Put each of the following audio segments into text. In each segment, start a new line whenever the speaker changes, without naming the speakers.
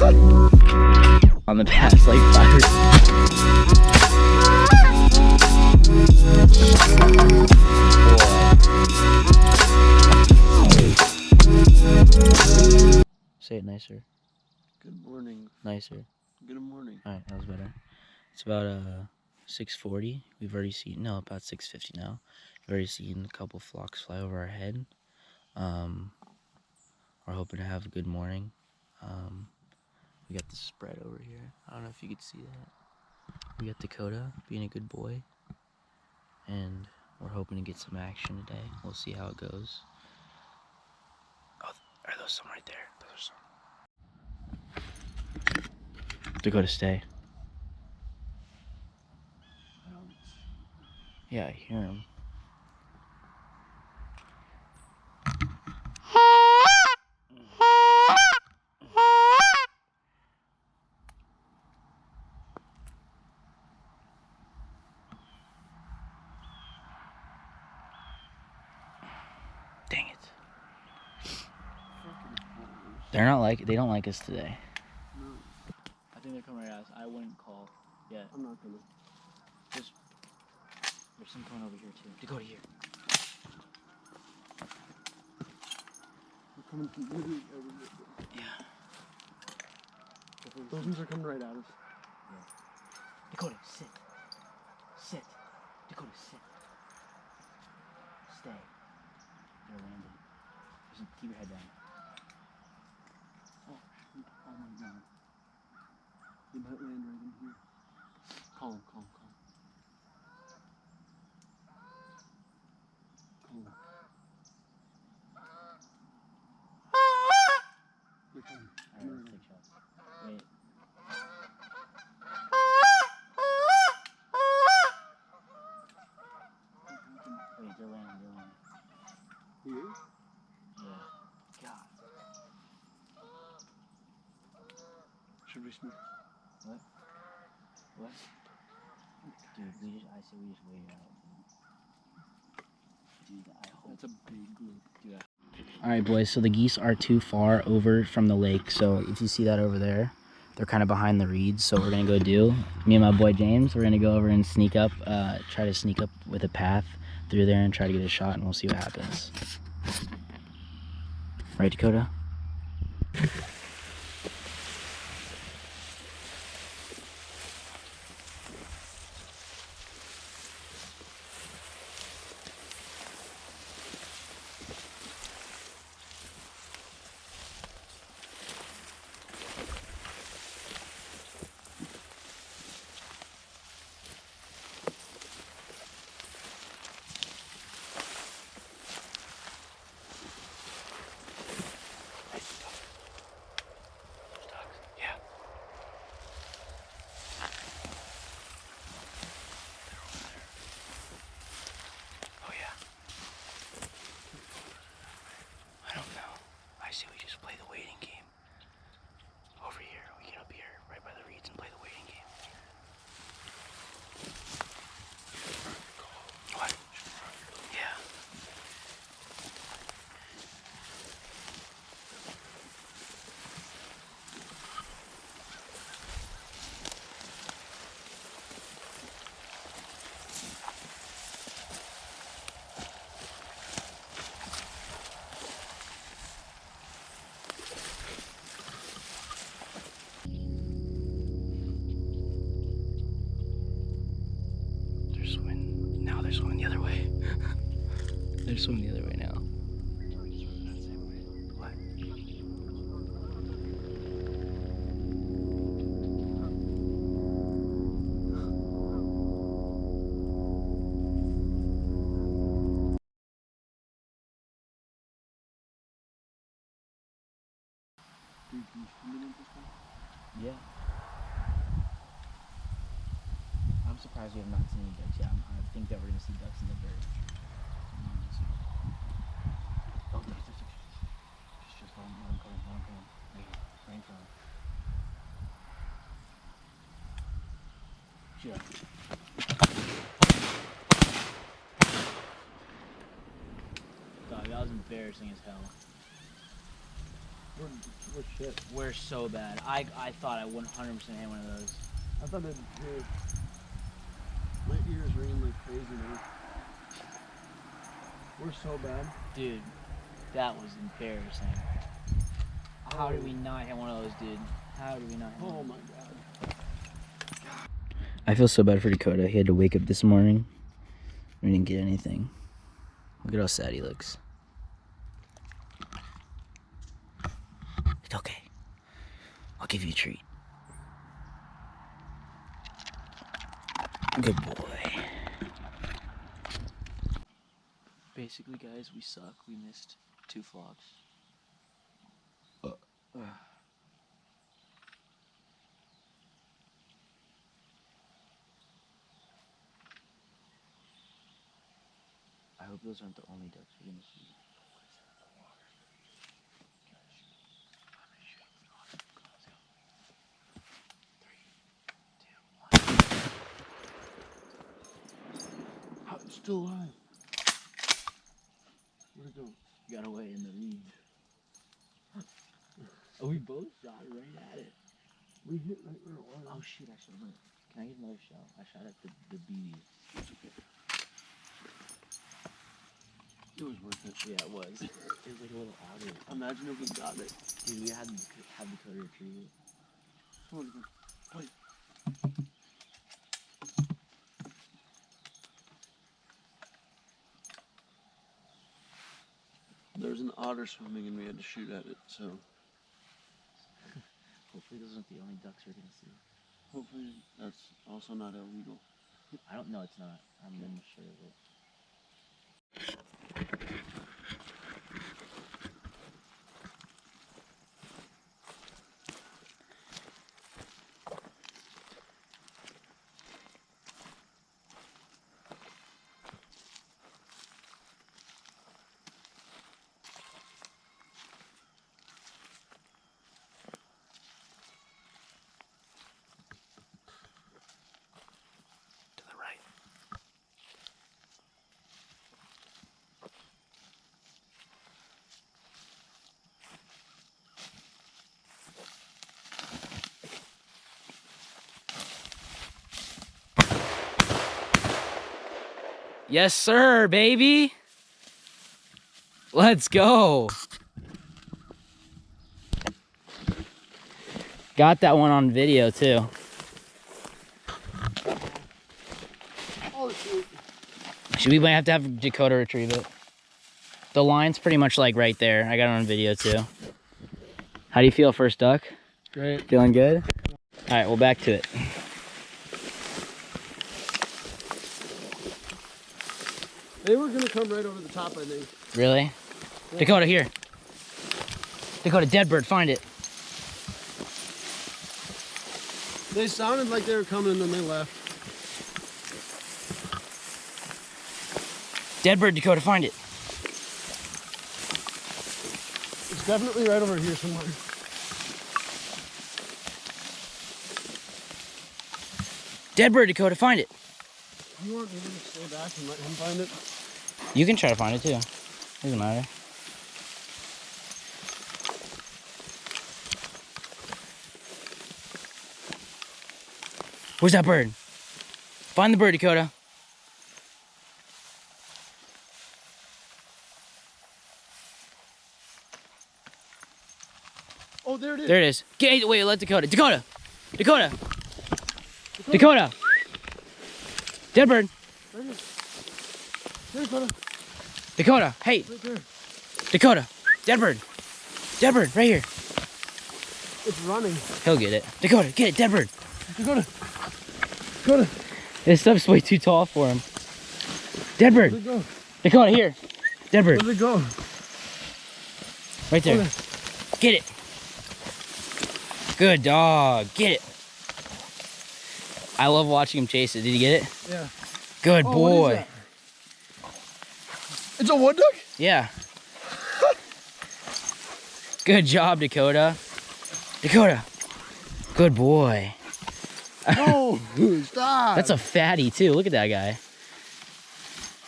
On the past like 5 or 6. Say it nicer.
Good morning.
Nicer.
Good morning.
Alright, that was better. It's about 6:40. We've already seen, no, about 6:50 now. We've already seen a couple flocks fly over our head. We're hoping to have a good morning. We got the spread over here. I don't know if you could see that. We got Dakota being a good boy. And we're hoping to get some action today. We'll see how it goes. Oh, are those some right there? Those are some. Dakota, stay. Yeah, I hear him. Dang it. They're not like, they don't like us today.
No.
I think they're coming right at us. I wouldn't call yet.
I'm not gonna.
There's some coming over here too. Dakota, here.
They're coming from literally everywhere.
Yeah.
Those ones are coming right at us.
Yeah. Dakota, sit. Sit. Dakota, sit. Stay. They're landing. Keep your head down.
Oh my god. They might land right in here. Calm. Calm. They're coming.
Alright, let's take shots. Wait. Wait, they're landing.
Here?
Yeah. God.
Should we sneak?
What? Dude, I say we just wait it out. Dude, I hope.
That's a big group.
Yeah. Alright boys, so the geese are too far over from the lake, so if you see that over there, they're kind of behind the reeds, so we're going to go do, me and my boy James, we're going to go over and sneak up, try to sneak up with a path through there and try to get a shot, and we'll see what happens. Right, Dakota? I say we just play the waiting game. Over here, we get up here, right by the reeds and play the waiting game. What? Yeah. They're swimming the other way. They're swimming the other way now. What? Yeah. I'm surprised we have not seen any ducks yet. I think that we're going to see ducks in the very future. Oh, there's just let them come. Right here, right in front. Sure. Dog, that was embarrassing as hell.
We're shit.
We're so bad. I thought I 100% had one of those.
I thought that'd be good. My ears ringing like crazy now. We're so bad.
Dude, that was embarrassing. How did we not hit one of those, dude? How did we not hit one?
Oh my god.
I feel so bad for Dakota. He had to wake up this morning. We didn't get anything. Look at how sad he looks. It's okay. I'll give you a treat. Good boy. Basically, guys, we suck. We missed 2 flocks. I hope those aren't the only ducks we're gonna see.
It's still alive. Where'd it go?
Got away in the reeds. Oh, we both shot right at it.
We hit right where it was.
Oh shit, I should have went. Can I get another shot? I shot at the bees.
It was worth it.
Yeah, it was. It was like a little otter.
Imagine if we got it.
Dude, we had Dakota retrieve it.
Come on, play. There was an otter swimming and we had to shoot at it, so
Hopefully those aren't the only ducks we're gonna see.
hopefully that's also not illegal.
I don't know, it's not. I'm not sure of it. To the right. Yes, sir, baby. Let's go. Got that one on video too.
Oh shoot.
We might have to have Dakota retrieve it. The line's pretty much like right there. I got it on video too. How do you feel, first duck?
Great.
Feeling good? All right, well, back to it.
They were gonna come right over the top, I think.
Really? Yeah. Dakota, here. Dakota, dead bird, find it.
They sounded like they were coming and then they left.
Dead bird, Dakota, find it.
It's definitely right over here somewhere.
Dead bird, Dakota, find it.
You want me to stay back and let him find it?
You can try to find it too. Doesn't matter. Where's that bird? Find the bird, Dakota.
Oh, there it is.
There it is. Wait, let Dakota. Dakota! Dakota! Dakota! Dead bird.
Right here. There, Dakota.
Dakota, hey.
Right there.
Dakota. Dead bird. Dead bird, right here.
It's running.
He'll get it. Dakota, get it, dead bird.
Dakota. Dakota.
This stuff's way too tall for him. Dead bird.
Where'd it go?
Dakota, here. Dead bird.
Where'd it go?
Right there.
Okay.
Get it. Good dog. Get it. I love watching him chase it. Did you get it?
Yeah.
Good
Oh,
boy.
what is that? It's a wood duck?
Yeah. Good job, Dakota. Dakota. Good boy.
No, stop.
That's a fatty too. Look at that guy.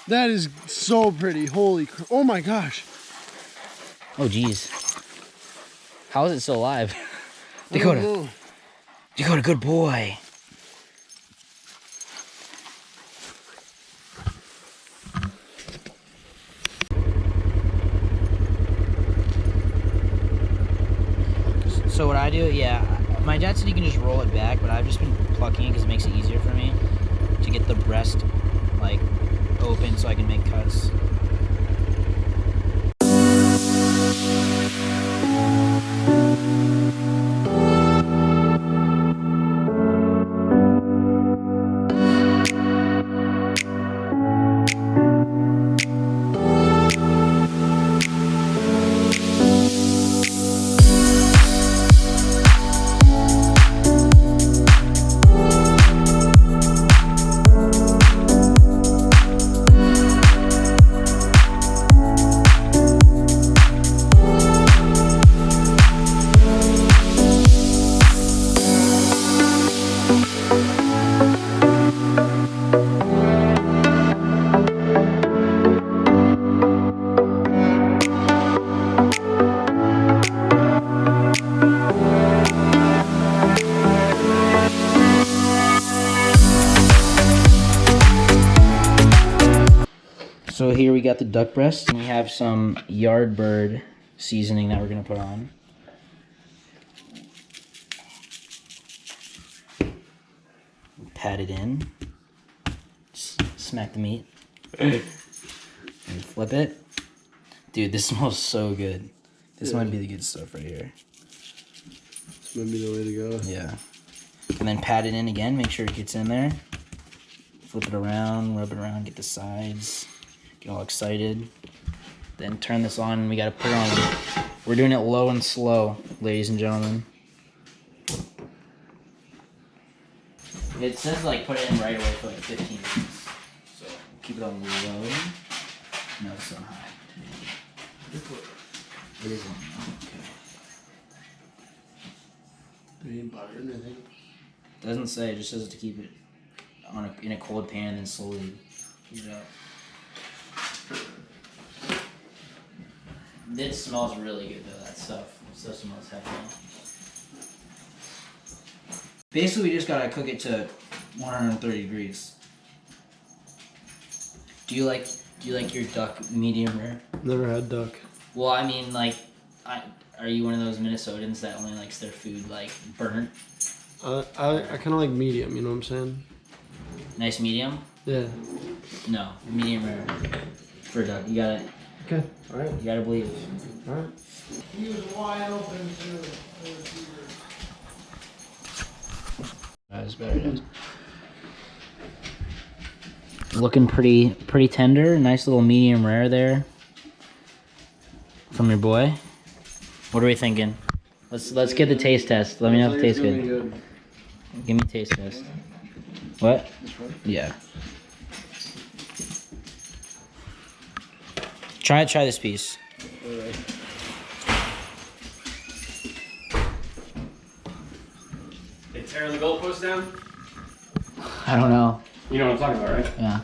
That is so pretty. Holy crap. Oh my gosh.
Oh geez. How is it still alive?
I don't know.
Dakota, good boy. So what I do, yeah, my dad said you can just roll it back, but I've just been plucking it because it makes it easier for me to get the breast like open so I can make cuts. So here we got the duck breast, and we have some Yardbird seasoning that we're gonna put on. Pat it in. Smack the meat. And flip it. Dude, this smells so good. This might be the good stuff right here.
This might be the way to go.
Yeah. And then pat it in again, make sure it gets in there. Flip it around, rub it around, get the sides. Get all excited. Then turn this on, and we gotta put it on. We're doing it low and slow, ladies and gentlemen. It says like put it in right away for like 15 minutes. So keep it on low. No, it's on high. It is on low. Okay.
Do you need butter or anything?
Doesn't say. It just says to keep it on in a cold pan and then slowly heat it up. This smells really good though. That stuff smells heavy. Basically, we just gotta cook it to 130 degrees. Do you like your duck medium rare?
Never had duck.
Well, I mean, like, are you one of those Minnesotans that only likes their food like burnt?
I kind of like medium. You know what I'm saying?
Nice medium?
Yeah.
No, medium rare for duck. You gotta.
Okay. All right.
You gotta believe.
All right.
He was wide open too.
That's better. Looking pretty tender. Nice little medium rare there from your boy. What are we thinking? Let's get the taste test. Let me know if it tastes good. Give me a taste test. What? Yeah. Try this piece.
They tearing the goalpost down?
I don't know.
You know what I'm talking about, right?
Yeah.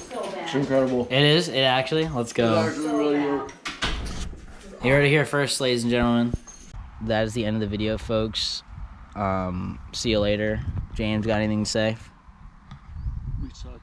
So bad.
It's incredible.
It is. It actually. Let's go.
Really good.
You heard it here first, ladies and gentlemen. That is the end of the video, folks. See you later. James, got anything to say?
We suck.